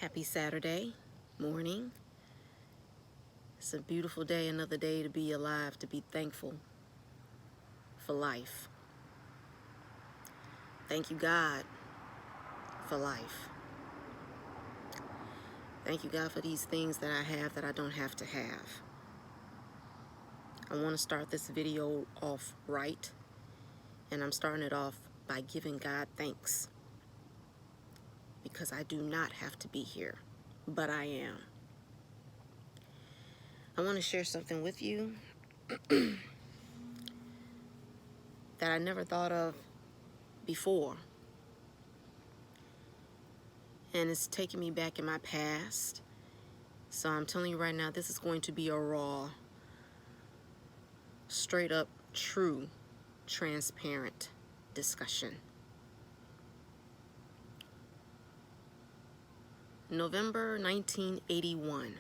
Happy Saturday morning. It's a beautiful day, another day to be alive, to be thankful for life. Thank you, God, for life. Thank you, God, for these things that I have that I don't have to have. I want to start this video off right, and I'm starting it off by giving God thanks because I do not have to be here, but I am. I want to share something with you that I never thought of before. And it's taking me back in my past. So I'm telling you right now, this is going to be a raw, straight up, true, transparent discussion. November 1981.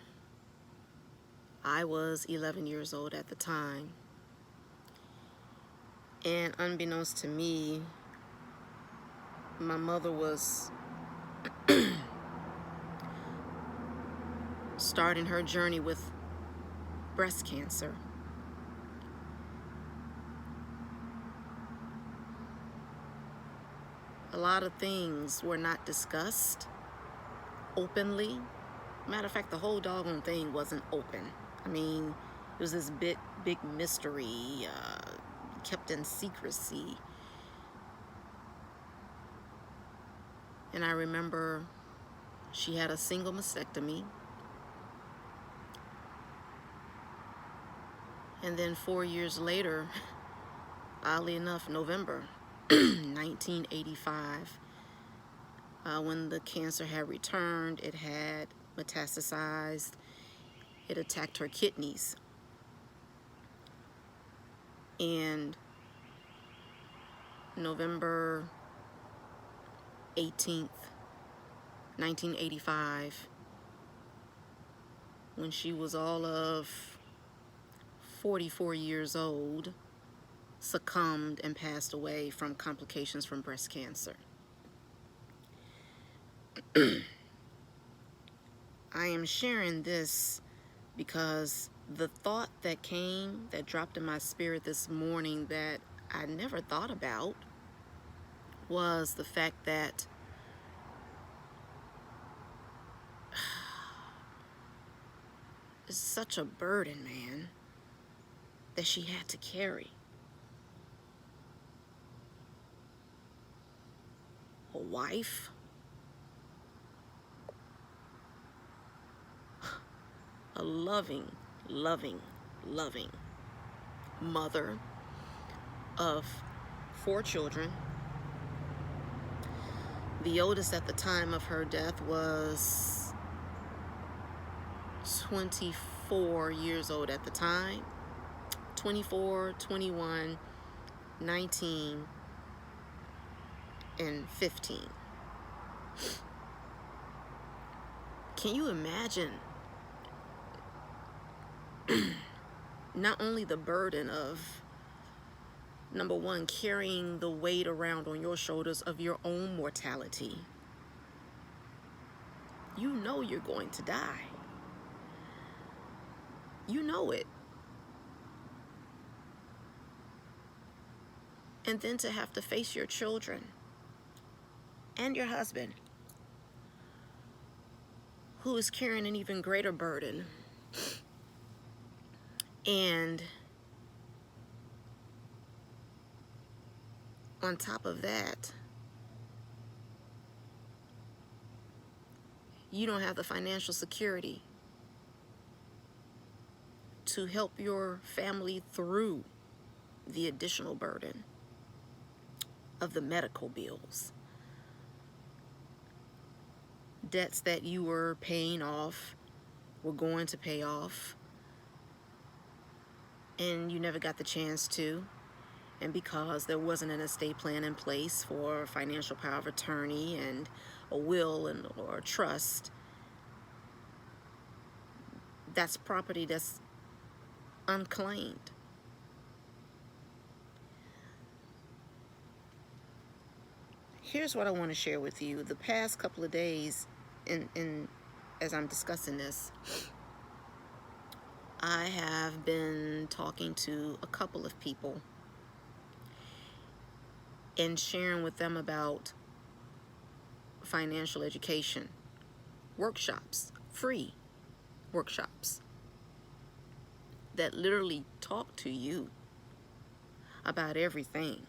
I was 11 years old at the time. And unbeknownst to me, my mother was starting her journey with breast cancer. A lot of things were not discussed openly. Matter of fact, the whole doggone thing wasn't open. I mean, it was this big mystery, kept in secrecy. And I remember she had a single mastectomy. And then 4 years later, oddly enough, November 1985, when the cancer had returned, it had metastasized, it attacked her kidneys. And November 18th, 1985, when she was all of 44 years old, succumbed and passed away from complications from breast cancer. I am sharing this because the thought that dropped in my spirit this morning that I never thought about was the fact that it's such a burden, man, that she had to carry. A wife, a loving mother of 4 children. The oldest at the time of her death was 24 years old at the time. 24, 21, 19, and 15. Can you imagine not only the burden of, number one, carrying the weight around on your shoulders of your own mortality? You know you're going to die. You know it. And then to have to face your children and your husband, who is carrying an even greater burden. And on top of that, you don't have the financial security to help your family through the additional burden of the medical bills. Debts that you were paying off, were going to pay off, and you never got the chance to. And because there wasn't an estate plan in place for financial power of attorney and a will or a trust, that's property that's unclaimed. Here's what I want to share with you. The past couple of days in as I'm discussing this, I have been talking to a couple of people and sharing with them about financial education workshops, free workshops that literally talk to you about everything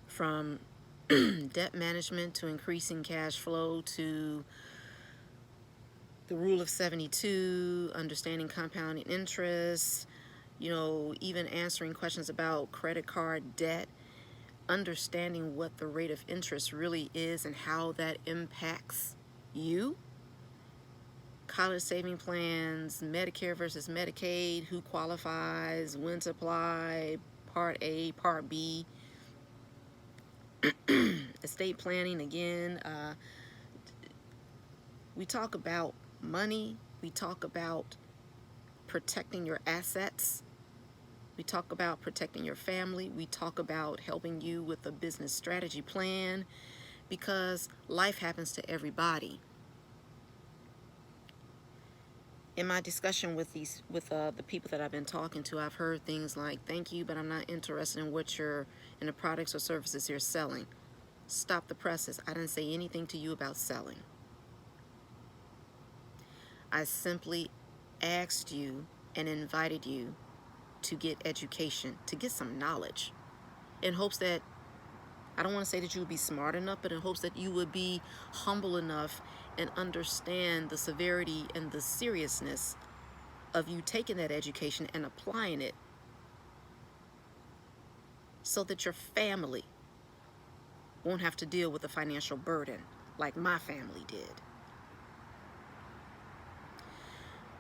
from debt management to increasing cash flow to the rule of 72, understanding compounding interest, even answering questions about credit card debt, understanding what the rate of interest really is and how that impacts you, college saving plans, Medicare versus Medicaid, who qualifies, when to apply, Part A, Part B, estate planning again. We talk about money. We talk about protecting your assets. We talk about protecting your family. We talk about helping you with a business strategy plan, because life happens to everybody. In my discussion with the people that I've been talking to, I've heard things like, "Thank you, but I'm not interested in in the products or services you're selling." Stop the presses. I didn't say anything to you about selling. I simply asked you and invited you to get education, to get some knowledge, in hopes that, I don't want to say that you would be smart enough, but in hopes that you would be humble enough and understand the severity and the seriousness of you taking that education and applying it, so that your family won't have to deal with the financial burden like my family did.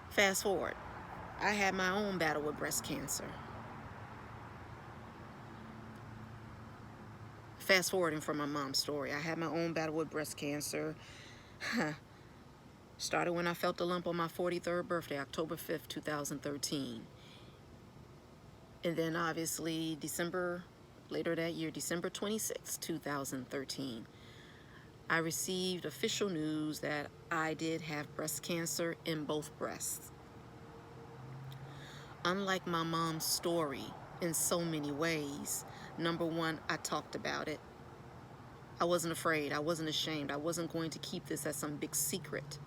Fast forward, I had my own battle with breast cancer. Fast forwarding from my mom's story, I had my own battle with breast cancer. Started when I felt the lump on my 43rd birthday, October 5th, 2013. And then obviously later that year, December 26th, 2013, I received official news that I did have breast cancer in both breasts. Unlike my mom's story in so many ways, number one, I talked about it. I wasn't afraid. I wasn't ashamed. I wasn't going to keep this as some big secret.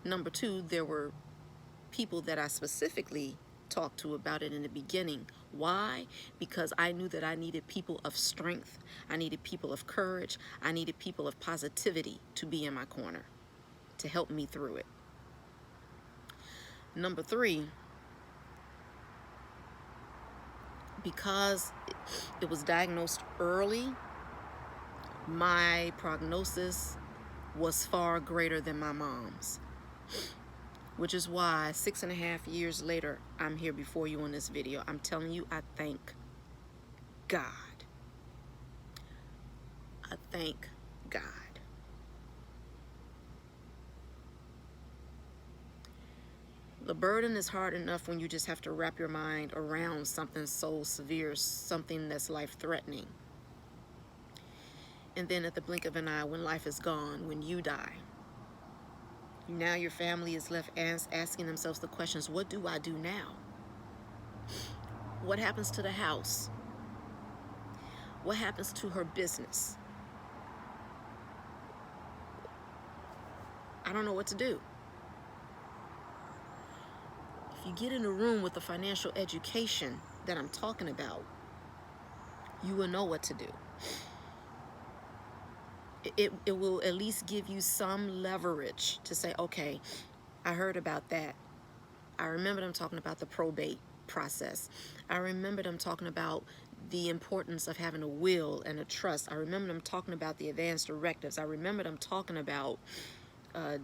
Number two, there were people that I specifically talked to about it in the beginning. Why? Because I knew that I needed people of strength. I needed people of courage. I needed people of positivity to be in my corner, to help me through it. Number three, because it was diagnosed early, my prognosis was far greater than my mom's, which is why 6.5 years later, I'm here before you on this video. I'm telling you, I thank God. I thank God. The burden is hard enough when you just have to wrap your mind around something so severe, something that's life-threatening. And then at the blink of an eye, when life is gone, when you die, now your family is left asking themselves the questions, what do I do now? What happens to the house? What happens to her business? I don't know what to do. If you get in a room with the financial education that I'm talking about, you will know what to do. It will at least give you some leverage to say, okay, I heard about that. I remember them talking about the probate process. I remember them talking about the importance of having a will and a trust. I remember them talking about the advance directives. I remember them talking about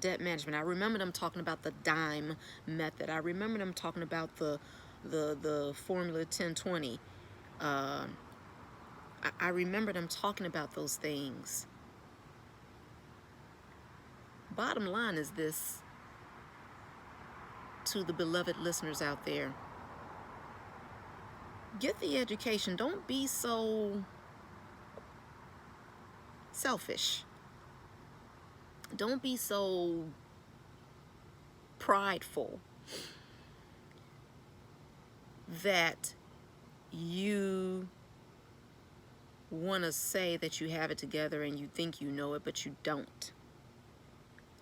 debt management. I remember them talking about the DIME method. I remember them talking about the formula 1020. I remember them talking about those things. Bottom line is this, to the beloved listeners out there: get the education. Don't be so selfish. Don't be so prideful that you want to say that you have it together and you think you know it, but you don't.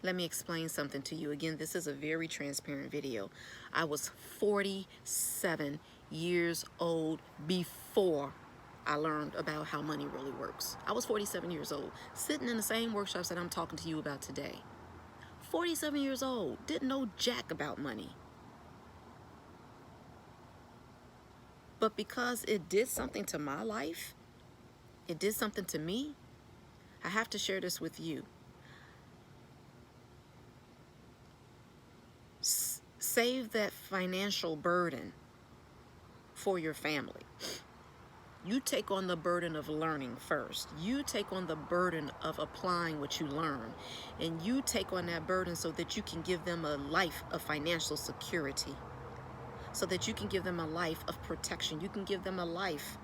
Let me explain something to you. Again, this is a very transparent video. I was 47 years old before I learned about how money really works. I was 47 years old, sitting in the same workshops that I'm talking to you about today. 47 years old, didn't know jack about money. But because it did something to my life, it did something to me, I have to share this with you. Save that financial burden for your family. You take on the burden of learning first. You take on the burden of applying what you learn. And you take on that burden so that you can give them a life of financial security. So that you can give them a life of protection. You can give them a life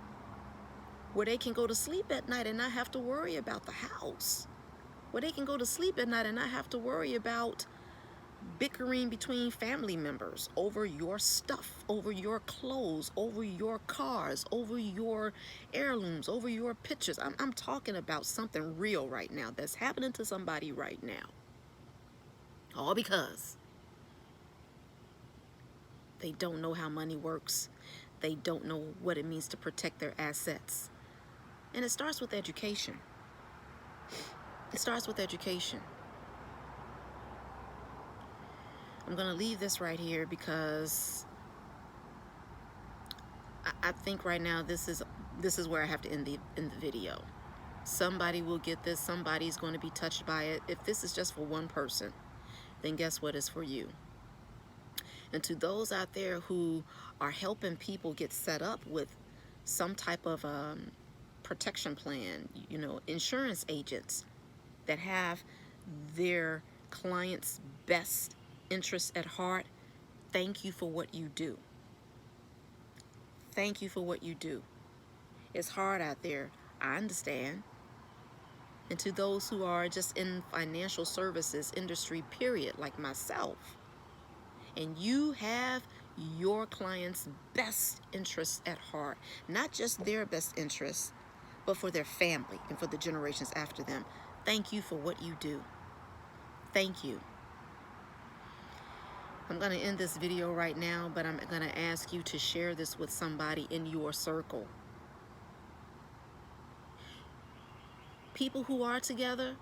where they can go to sleep at night and not have to worry about the house. Where they can go to sleep at night and not have to worry about bickering between family members over your stuff, over your clothes, over your cars, over your heirlooms, over your pictures. I'm talking about something real right now that's happening to somebody right now. All because they don't know how money works. They don't know what it means to protect their assets. And it starts with education. It starts with education. I'm going to leave this right here because I think right now this is where I have to end the video. Somebody will get this. Somebody's going to be touched by it. If this is just for one person, then guess what? It's for you. And to those out there who are helping people get set up with some type of protection plan, you know, insurance agents that have their clients' best interests at heart, thank you for what you do. Thank you for what you do. It's hard out there, I understand. And to those who are just in financial services industry, period, like myself, and you have your clients' best interests at heart, not just their best interests, but for their family and for the generations after them, thank you for what you do. Thank you. I'm going to end this video right now, but I'm going to ask you to share this with somebody in your circle. People who are together,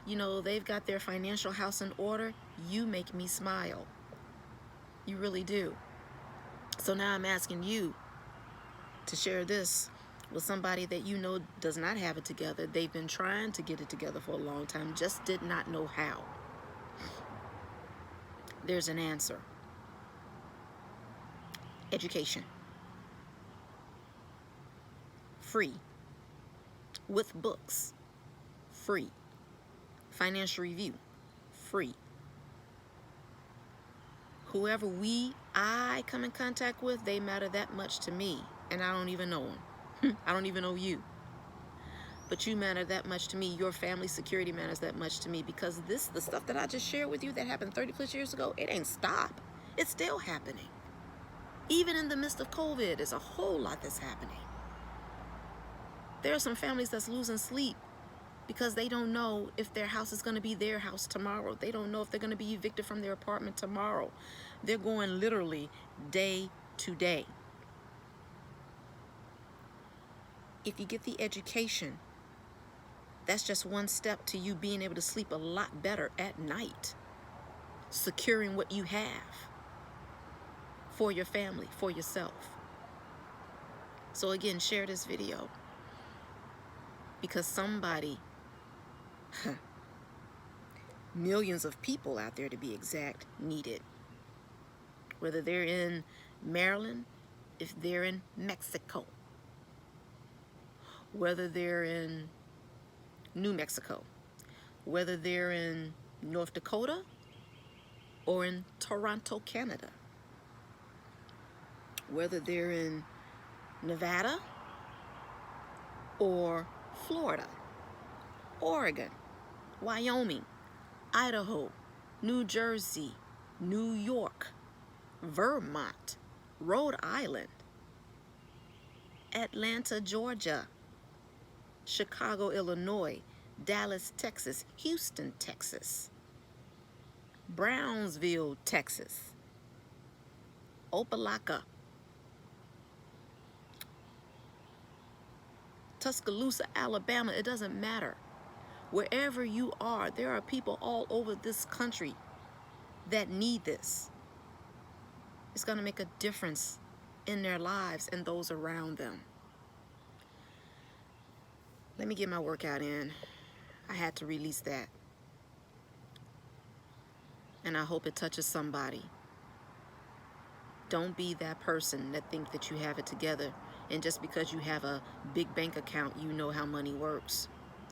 you know, they've got their financial house in order. You make me smile. You really do. So now I'm asking you to share this with somebody that you know does not have it together. They've been trying to get it together for a long time, just did not know how. There's an answer. Education. Free. With books. Free. Financial review. Free. Whoever I come in contact with, they matter that much to me, and I don't even know them. I don't even know you. But you matter that much to me. Your family security matters that much to me, because the stuff that I just shared with you that happened 30 plus years ago, it ain't stopped. It's still happening. Even in the midst of COVID, there's a whole lot that's happening. There are some families that's losing sleep because they don't know if their house is going to be their house tomorrow. They don't know if they're going to be evicted from their apartment tomorrow. They're going literally day to day. If you get the education, that's just one step to you being able to sleep a lot better at night, securing what you have for your family, for yourself. So again, share this video, because somebody, millions of people out there to be exact, need it. Whether they're in Maryland, if they're in Mexico, whether they're in New Mexico, whether they're in North Dakota or in Toronto, Canada, whether they're in Nevada or Florida, Oregon, Wyoming, Idaho, New Jersey, New York, Vermont, Rhode Island, Atlanta, Georgia, Chicago, Illinois, Dallas, Texas, Houston, Texas, Brownsville, Texas, Opelika, Tuscaloosa, Alabama. It doesn't matter. Wherever you are, there are people all over this country that need this. It's going to make a difference in their lives and those around them. Let me get my workout in. I had to release that. And I hope it touches somebody. Don't be that person that think that you have it together, and just because you have a big bank account, you know how money works.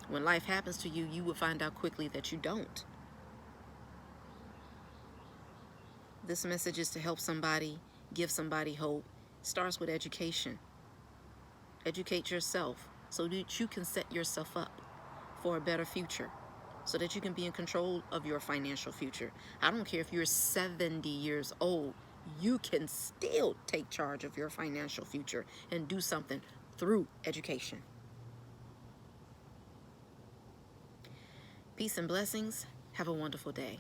When life happens to you, you will find out quickly that you don't. This message is to help somebody, give somebody hope. It starts with education. Educate yourself so that you can set yourself up for a better future, so that you can be in control of your financial future. I don't care if you're 70 years old, you can still take charge of your financial future and do something through education. Peace and blessings. Have a wonderful day.